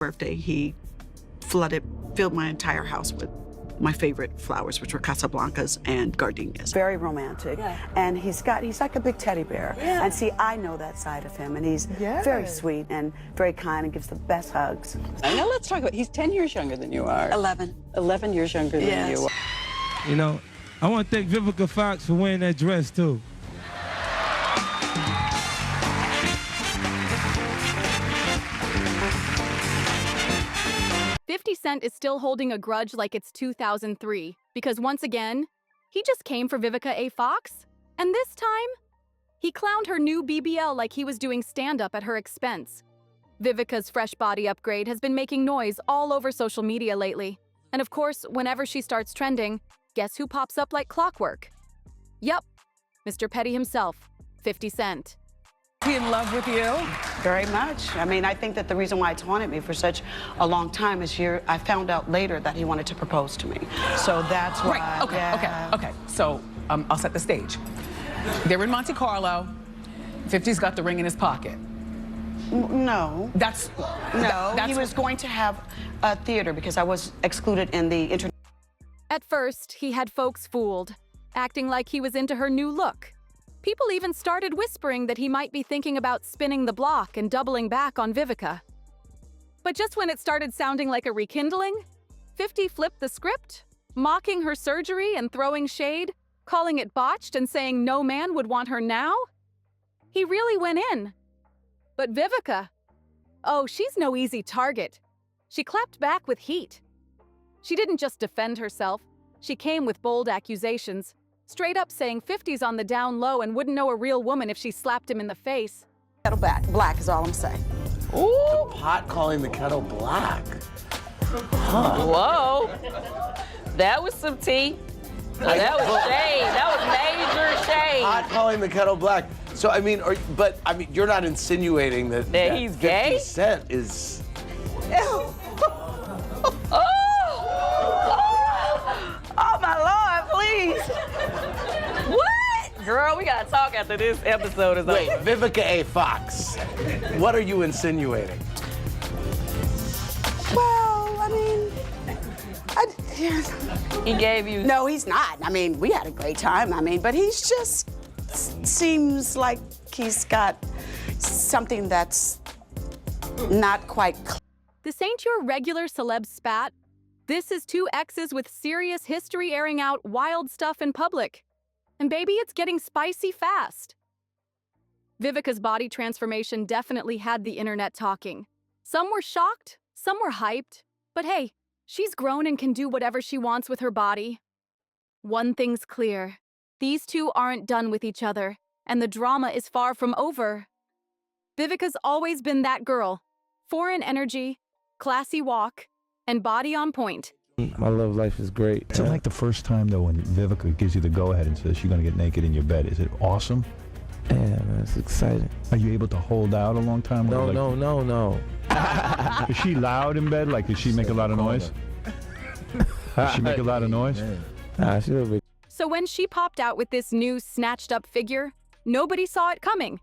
Birthday, he filled my entire house with my favorite flowers, which were Casablancas and gardenias. Very romantic. Yeah. And he's like a big teddy bear. Yeah. And see, I know that side of him, and he's very sweet and very kind and gives the best hugs. Now let's talk about, he's 10 years younger than you are. 11. 11 years younger than you are. You know, I want to thank Vivica Fox for wearing that dress, too. 50 Cent is still holding a grudge like it's 2003, because once again, he just came for Vivica A. Fox, and this time, he clowned her new BBL like he was doing stand-up at her expense. Vivica's fresh body upgrade has been making noise all over social media lately, and of course, whenever she starts trending, guess who pops up like clockwork? Yup, Mr. Petty himself, 50 Cent. Is he in love with you? Very much. I mean, I think that the reason why it's haunted me for such a long time is I found out later that he wanted to propose to me. So that's why. Right, okay. So I'll set the stage. They're in Monte Carlo. 50's got the ring in his pocket. No. He was going to have a theater because I was excluded in the internet. At first, he had folks fooled, acting like he was into her new look. People even started whispering that he might be thinking about spinning the block and doubling back on Vivica. But just when it started sounding like a rekindling, 50 flipped the script, mocking her surgery and throwing shade, calling it botched and saying no man would want her now. He really went in. But Vivica, oh, she's no easy target. She clapped back with heat. She didn't just defend herself, she came with bold accusations, straight up saying 50's on the down low and wouldn't know a real woman if she slapped him in the face. Kettle black is all I'm saying. Ooh! The pot calling the kettle black. Huh. Whoa. That was some tea. That was shade. That was major shade. Pot calling the kettle black. So, I mean, you're not insinuating that he's 50 gay? Cent is... Oh, my Lord, please. What? Girl, we gotta talk after this episode is over. Wait, Vivica A. Fox, what are you insinuating? Well, I mean, he gave you... No, he's not. I mean, we had a great time. I mean, but he's just seems like he's got something that's not quite clear. This ain't your regular celeb spat. This is two exes with serious history airing out wild stuff in public. And baby, it's getting spicy fast. Vivica's body transformation definitely had the internet talking. Some were shocked, some were hyped. But hey, she's grown and can do whatever she wants with her body. One thing's clear. These two aren't done with each other, and the drama is far from over. Vivica's always been that girl. Foreign energy, classy walk, and body on point. My love life is great. Is it like the first time, though, when Vivica gives you the go-ahead and says you're going to get naked in your bed? Is it awesome? Yeah, man, it's exciting. Are you able to hold out a long time? No. Is she loud in bed? Like, does she make a lot of noise? Does she make a lot of noise? Nah, she'll be. So when she popped out with this new snatched-up figure, nobody saw it coming.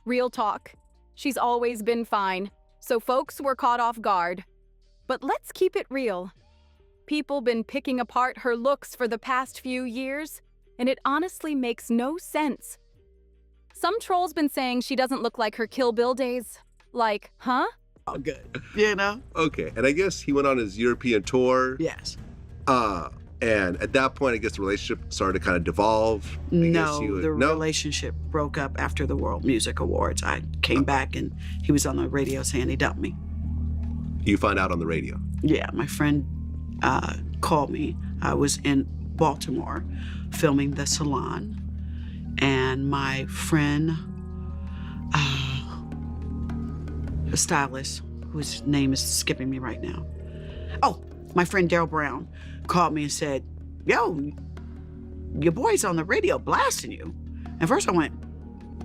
Real talk. She's always been fine, so folks were caught off guard. But let's keep it real. People been picking apart her looks for the past few years, and it honestly makes no sense. Some trolls been saying she doesn't look like her Kill Bill days. Like, huh? Oh, good. You know? Okay, and I guess he went on his European tour. Yes. And at that point, I guess the relationship started to kind of devolve. The relationship broke up after the World Music Awards. I came back and he was on the radio saying he dumped me. You find out on the radio? Yeah, my friend called me. I was in Baltimore filming The Salon, and my friend, a stylist, whose name is skipping me right now. Oh, my friend Daryl Brown called me and said, yo, your boy's on the radio blasting you. And first I went,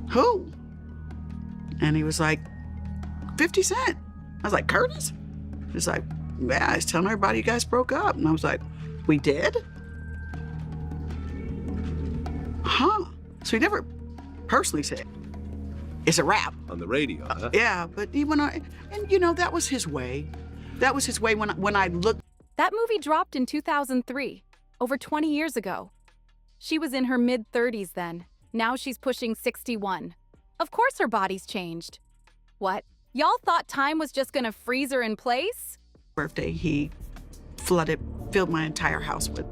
who? And he was like, 50 Cent. I was like, Curtis? He's like, yeah, I was telling everybody you guys broke up. And I was like, we did? Huh. So he never personally said, it's a wrap. On the radio, huh? Yeah, but he went on, and you know, that was his way. That was his way when I looked. That movie dropped in 2003, over 20 years ago. She was in her mid-30s then. Now she's pushing 61. Of course her body's changed. What? Y'all thought time was just gonna freeze her in place? Birthday, he filled my entire house with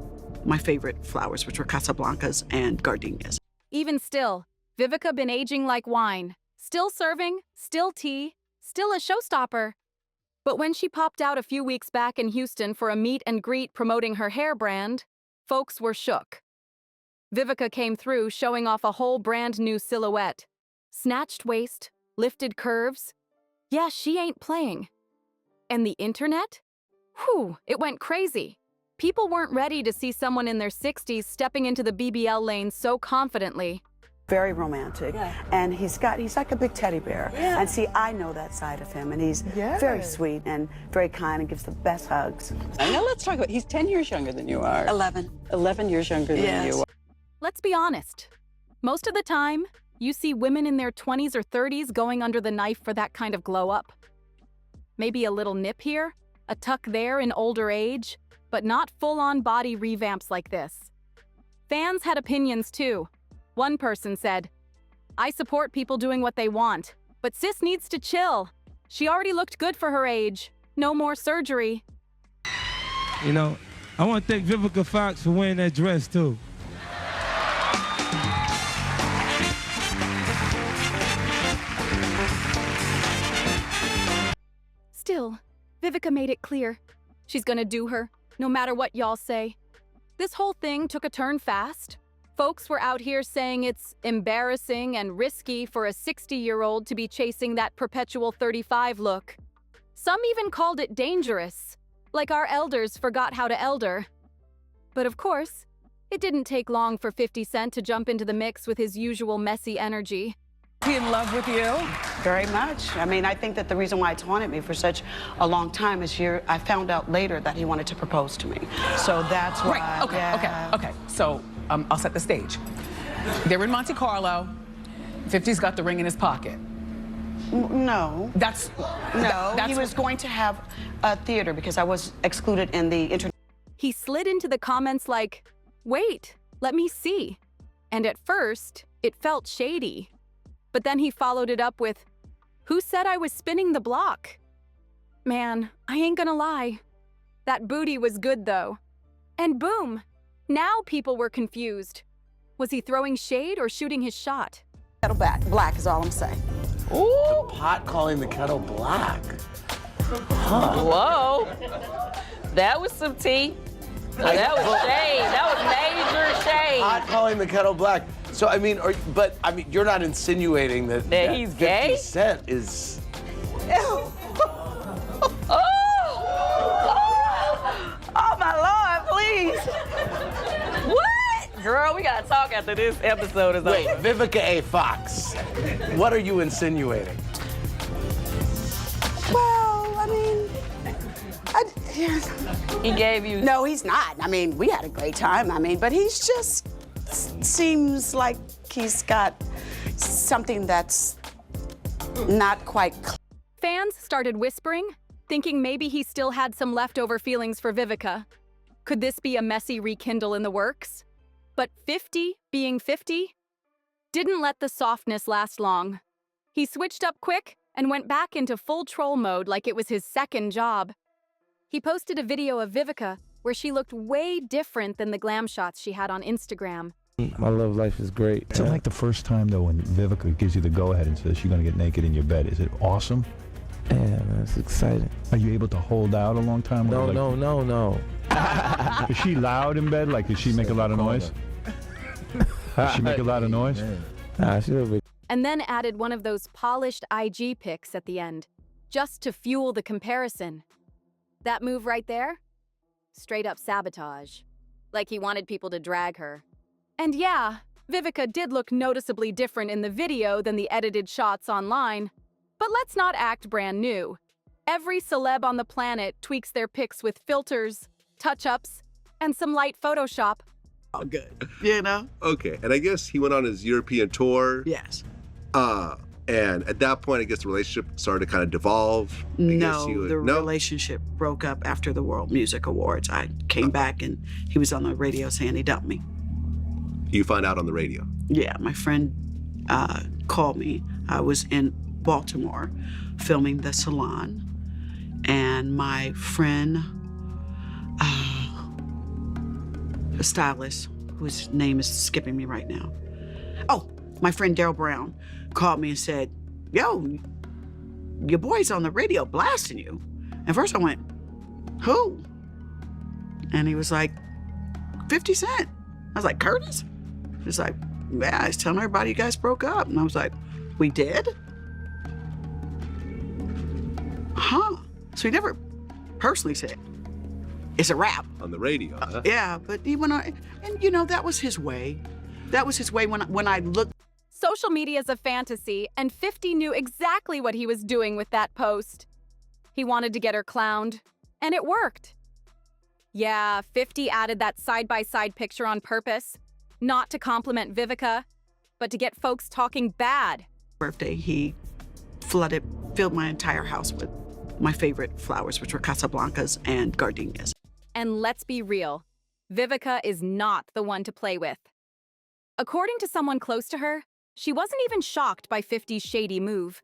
my favorite flowers, which were Casablancas and gardenias. Even still, Vivica been aging like wine. Still serving, still tea, still a showstopper. But when she popped out a few weeks back in Houston for a meet and greet promoting her hair brand, folks were shook. Vivica came through showing off a whole brand new silhouette. Snatched waist, lifted curves. Yeah, she ain't playing. And the internet? Whew, it went crazy. People weren't ready to see someone in their 60s stepping into the BBL lane so confidently. Very romantic, and he's like a big teddy bear. And see, I know that side of him, and he's very sweet and very kind and gives the best hugs. Now let's talk about, he's 10 years younger than you are. 11. 11 years younger than you are. Let's be honest. Most of the time, you see women in their 20s or 30s going under the knife for that kind of glow up. Maybe a little nip here, a tuck there in older age, but not full-on body revamps like this. Fans had opinions too. One person said, "I support people doing what they want, but sis needs to chill. She already looked good for her age. No more surgery." You know, I want to thank Vivica Fox for wearing that dress too. Still, Vivica made it clear. She's gonna do her, no matter what y'all say. This whole thing took a turn fast. Folks were out here saying it's embarrassing and risky for a 60-year-old to be chasing that perpetual 35 look. Some even called it dangerous, like our elders forgot how to elder. But of course, it didn't take long for 50 Cent to jump into the mix with his usual messy energy. Is he in love with you? Very much. I mean, I think that the reason why it's haunted me for such a long time is I found out later that he wanted to propose to me. So that's why. Right, okay. So, I'll set the stage. They were in Monte Carlo. 50's got the ring in his pocket. No. He was going to have a theater because I was excluded in the internet. He slid into the comments like, "Wait, let me see." And at first, it felt shady. But then he followed it up with, "Who said I was spinning the block?" Man, I ain't gonna lie. That booty was good though. And boom, now people were confused. Was he throwing shade or shooting his shot? Kettle black is all I'm saying. Ooh. The pot calling the kettle black. Huh. Whoa. That was some tea. That was shade. That was major shade. Pot calling the kettle black. So, I mean, you're not insinuating that he's 50 gay? Cent is... Oh my Lord, please. What? Girl, we gotta talk after this episode is Wait, over. Vivica A. Fox, what are you insinuating? Well, I mean, He gave you... no, he's not. I mean, we had a great time. I mean, but he's just seems like he's got something that's not quite clear. Fans started whispering, thinking maybe he still had some leftover feelings for Vivica. Could this be a messy rekindle in the works? But 50 being 50 didn't let the softness last long. He switched up quick and went back into full troll mode like it was his second job. He posted a video of Vivica where she looked way different than the glam shots she had on Instagram. My love life is great. It's like the first time, though, when Vivica gives you the go-ahead and says she's going to get naked in your bed. Is it awesome? Yeah, man, it's exciting. Are you able to hold out a long time? No. Is she loud in bed? Like, does she make a lot of noise? Does she make a lot of noise? Nah, she's a little bit. And then added one of those polished IG pics at the end, just to fuel the comparison. That move right there? Straight up sabotage. Like he wanted people to drag her. And yeah, Vivica did look noticeably different in the video than the edited shots online. But let's not act brand new. Every celeb on the planet tweaks their pics with filters, touch-ups, and some light Photoshop. All good, you know? Okay, and I guess he went on his European tour. Yes. And at that point, I guess the relationship started to kind of devolve. No, the relationship broke up after the World Music Awards. I came back and he was on the radio saying he dumped me. You find out on the radio? Yeah, my friend called me. I was in Baltimore filming The Salon, and my friend, a stylist, whose name is skipping me right now. Oh, my friend Daryl Brown called me and said, yo, your boy's on the radio blasting you. And first I went, who? And he was like, 50 Cent. I was like, Curtis? He's like, yeah, he's telling everybody you guys broke up. And I was like, we did? Huh. So he never personally said, it's a wrap. On the radio, huh? Yeah, but he went on, and you know, that was his way. That was his way when I looked. Social media is a fantasy, and 50 knew exactly what he was doing with that post. He wanted to get her clowned, and it worked. Yeah, 50 added that side-by-side picture on purpose, not to compliment Vivica, but to get folks talking bad. Birthday, he filled my entire house with my favorite flowers, which were Casablancas and gardenias. And let's be real, Vivica is not the one to play with. According to someone close to her, she wasn't even shocked by 50's shady move.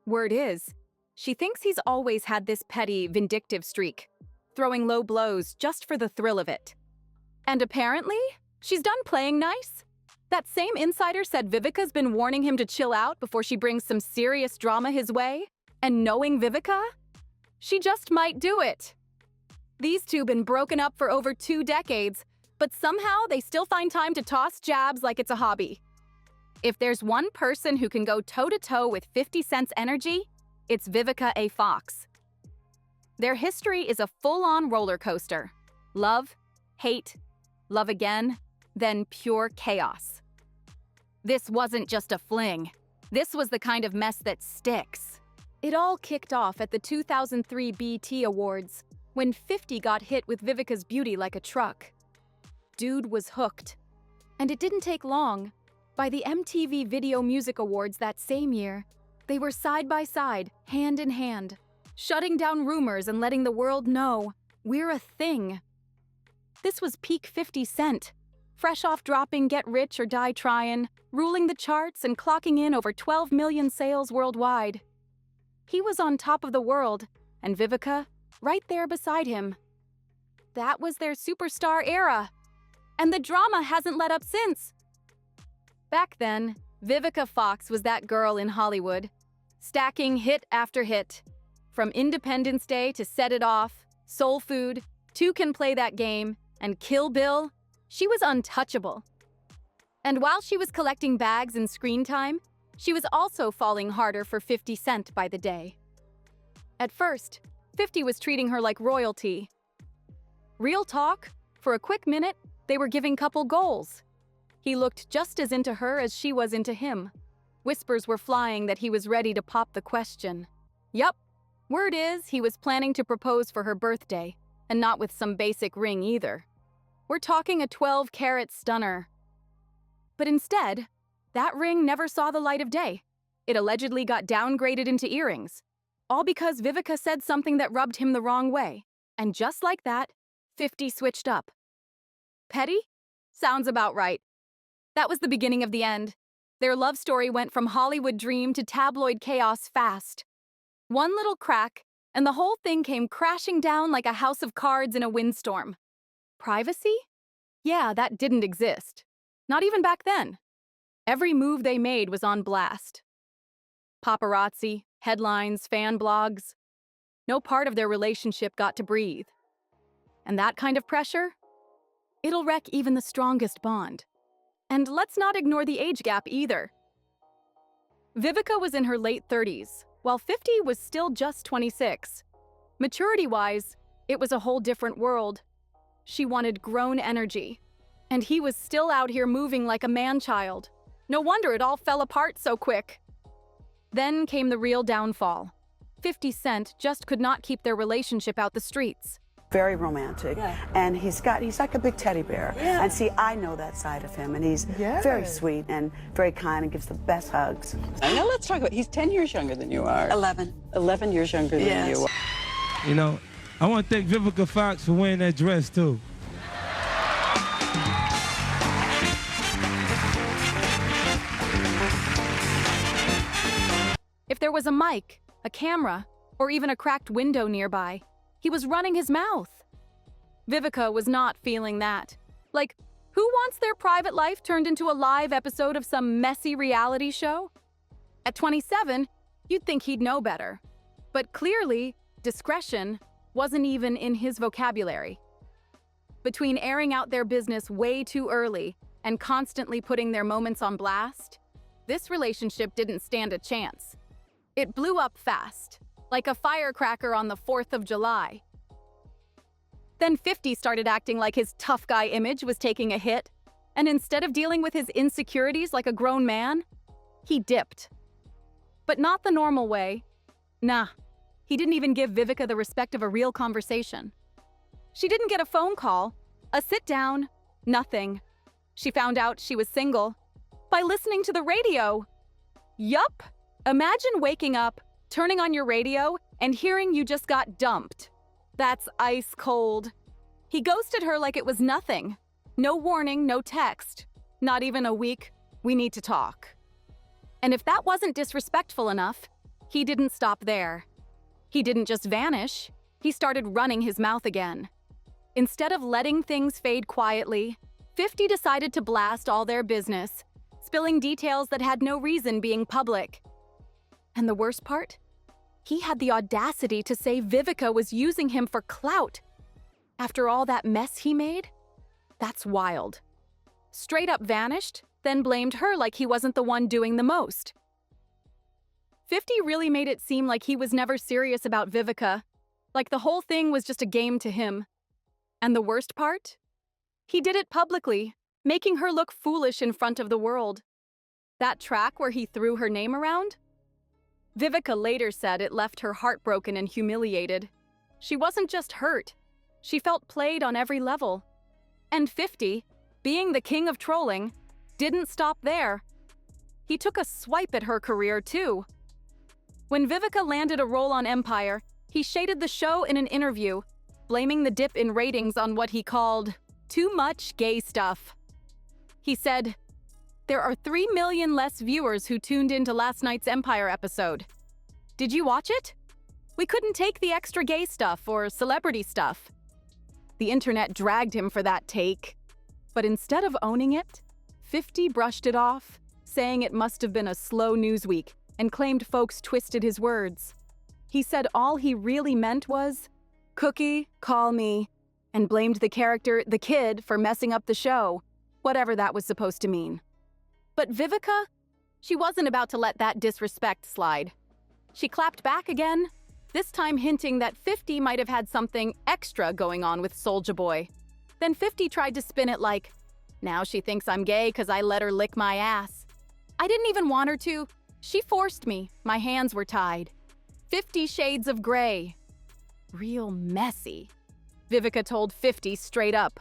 Word is, she thinks he's always had this petty, vindictive streak, throwing low blows just for the thrill of it. And apparently, she's done playing nice. That same insider said Vivica's been warning him to chill out before she brings some serious drama his way, and knowing Vivica, she just might do it. These two been broken up for over 2 decades, but somehow they still find time to toss jabs like it's a hobby. If there's one person who can go toe-to-toe with 50 Cent's energy, it's Vivica A. Fox. Their history is a full-on roller coaster. Love, hate, love again, then pure chaos. This wasn't just a fling. This was the kind of mess that sticks. It all kicked off at the 2003 BET Awards, when 50 got hit with Vivica's beauty like a truck. Dude was hooked. And it didn't take long. By the MTV Video Music Awards that same year, they were side by side, hand in hand, shutting down rumors and letting the world know we're a thing. This was peak 50 Cent, fresh off dropping Get Rich or Die Tryin', ruling the charts and clocking in over 12 million sales worldwide. He was on top of the world, and Vivica, right there beside him. That was their superstar era. And the drama hasn't let up since. Back then, Vivica Fox was that girl in Hollywood, stacking hit after hit. From Independence Day to Set It Off, Soul Food, Two Can Play That Game, and Kill Bill, she was untouchable. And while she was collecting bags and screen time, she was also falling harder for 50 Cent by the day. At first, 50 was treating her like royalty. Real talk, for a quick minute, they were giving couple goals. He looked just as into her as she was into him. Whispers were flying that he was ready to pop the question. Yup, word is he was planning to propose for her birthday, and not with some basic ring either. We're talking a 12-carat stunner. But instead, that ring never saw the light of day. It allegedly got downgraded into earrings, all because Vivica said something that rubbed him the wrong way. And just like that, 50 switched up. Petty? Sounds about right. That was the beginning of the end. Their love story went from Hollywood dream to tabloid chaos fast. One little crack, and the whole thing came crashing down like a house of cards in a windstorm. Privacy? Yeah, that didn't exist. Not even back then. Every move they made was on blast. Paparazzi, headlines, fan blogs. No part of their relationship got to breathe. And that kind of pressure? It'll wreck even the strongest bond. And let's not ignore the age gap either. Vivica was in her late 30s, while 50 was still just 26. Maturity-wise, it was a whole different world. She wanted grown energy, and he was still out here moving like a man-child. No wonder it all fell apart so quick. Then came the real downfall. 50 Cent just could not keep their relationship out the streets. Very romantic, and he's like a big teddy bear. Yeah. And see, I know that side of him, and he's very sweet and very kind and gives the best hugs. Now let's talk about, he's 10 years younger than you are. 11. 11 years younger than you are. You know, I want to thank Vivica Fox for wearing that dress, too. If there was a mic, a camera, or even a cracked window nearby, he was running his mouth. Vivica was not feeling that. Like, who wants their private life turned into a live episode of some messy reality show? At 27, you'd think he'd know better. But clearly, discretion wasn't even in his vocabulary. Between airing out their business way too early and constantly putting their moments on blast, this relationship didn't stand a chance. It blew up fast, like a firecracker on the 4th of July. Then 50 started acting like his tough guy image was taking a hit, and instead of dealing with his insecurities like a grown man, he dipped. But not the normal way. Nah, he didn't even give Vivica the respect of a real conversation. She didn't get a phone call, a sit down, nothing. She found out she was single by listening to the radio. Yup. Imagine waking up, turning on your radio, and hearing you just got dumped. That's ice cold. He ghosted her like it was nothing. No warning, no text. Not even a week, we need to talk. And if that wasn't disrespectful enough, he didn't stop there. He didn't just vanish, he started running his mouth again. Instead of letting things fade quietly, 50 decided to blast all their business, spilling details that had no reason being public. And the worst part? He had the audacity to say Vivica was using him for clout. After all that mess he made? That's wild. Straight up vanished, then blamed her like he wasn't the one doing the most. 50 really made it seem like he was never serious about Vivica, like the whole thing was just a game to him. And the worst part? He did it publicly, making her look foolish in front of the world. That track where he threw her name around? Vivica later said it left her heartbroken and humiliated. She wasn't just hurt. She felt played on every level. And 50, being the king of trolling, didn't stop there. He took a swipe at her career, too. When Vivica landed a role on Empire, he shaded the show in an interview, blaming the dip in ratings on what he called too much gay stuff. He said, "There are 3 million less viewers who tuned into last night's Empire episode. Did you watch it? We couldn't take the extra gay stuff or celebrity stuff." The internet dragged him for that take. But instead of owning it, 50 brushed it off, saying it must have been a slow news week and claimed folks twisted his words. He said all he really meant was, "Cookie, call me," and blamed the character, the kid, for messing up the show, whatever that was supposed to mean. But Vivica, she wasn't about to let that disrespect slide. She clapped back again, this time hinting that 50 might have had something extra going on with Soulja Boy. Then 50 tried to spin it like, "Now she thinks I'm gay because I let her lick my ass. I didn't even want her to. She forced me. My hands were tied." 50 shades of gray. Real messy. Vivica told 50 straight up,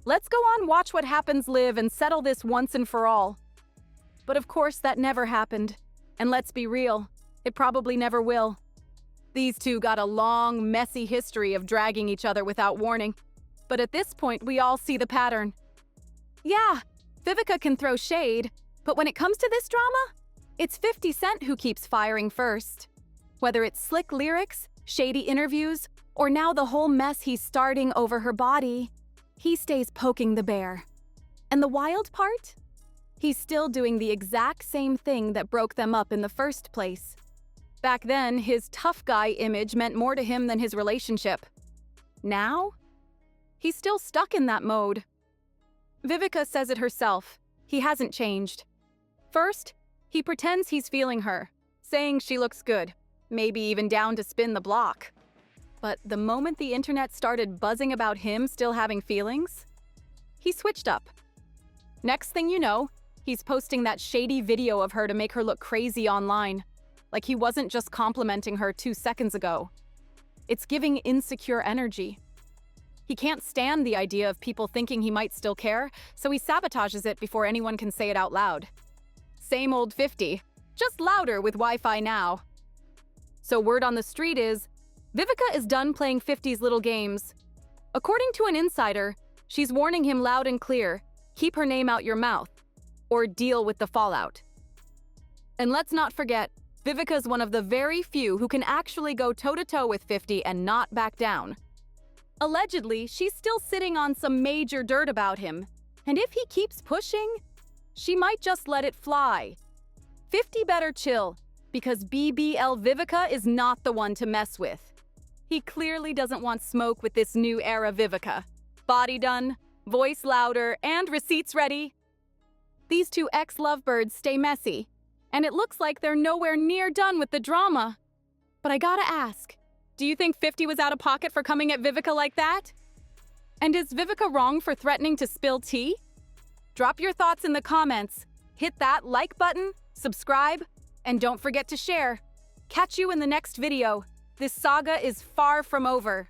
"Let's go on Watch What Happens Live and settle this once and for all." But of course that never happened. And let's be real, it probably never will. These two got a long, messy history of dragging each other without warning. But at this point, we all see the pattern. Yeah, Vivica can throw shade, but when it comes to this drama, it's 50 Cent who keeps firing first. Whether it's slick lyrics, shady interviews, or now the whole mess he's starting over her body, he stays poking the bear. And the wild part? He's still doing the exact same thing that broke them up in the first place. Back then, his tough guy image meant more to him than his relationship. Now, he's still stuck in that mode. Vivica says it herself. He hasn't changed. First, he pretends he's feeling her, saying she looks good, maybe even down to spin the block. But the moment the internet started buzzing about him still having feelings, he switched up. Next thing you know, he's posting that shady video of her to make her look crazy online, like he wasn't just complimenting her 2 seconds ago. It's giving insecure energy. He can't stand the idea of people thinking he might still care, so he sabotages it before anyone can say it out loud. Same old 50, just louder with Wi-Fi now. So word on the street is, Vivica is done playing 50's little games. According to an insider, she's warning him loud and clear, keep her name out your mouth, or deal with the fallout. And let's not forget, Vivica's one of the very few who can actually go toe-to-toe with 50 and not back down. Allegedly, she's still sitting on some major dirt about him, and if he keeps pushing, she might just let it fly. 50 better chill, because BBL Vivica is not the one to mess with. He clearly doesn't want smoke with this new era Vivica. Body done, voice louder, and receipts ready. These two ex-lovebirds stay messy, and it looks like they're nowhere near done with the drama. But I gotta ask, do you think 50 was out of pocket for coming at Vivica like that? And is Vivica wrong for threatening to spill tea? Drop your thoughts in the comments, hit that like button, subscribe, and don't forget to share. Catch you in the next video. This saga is far from over.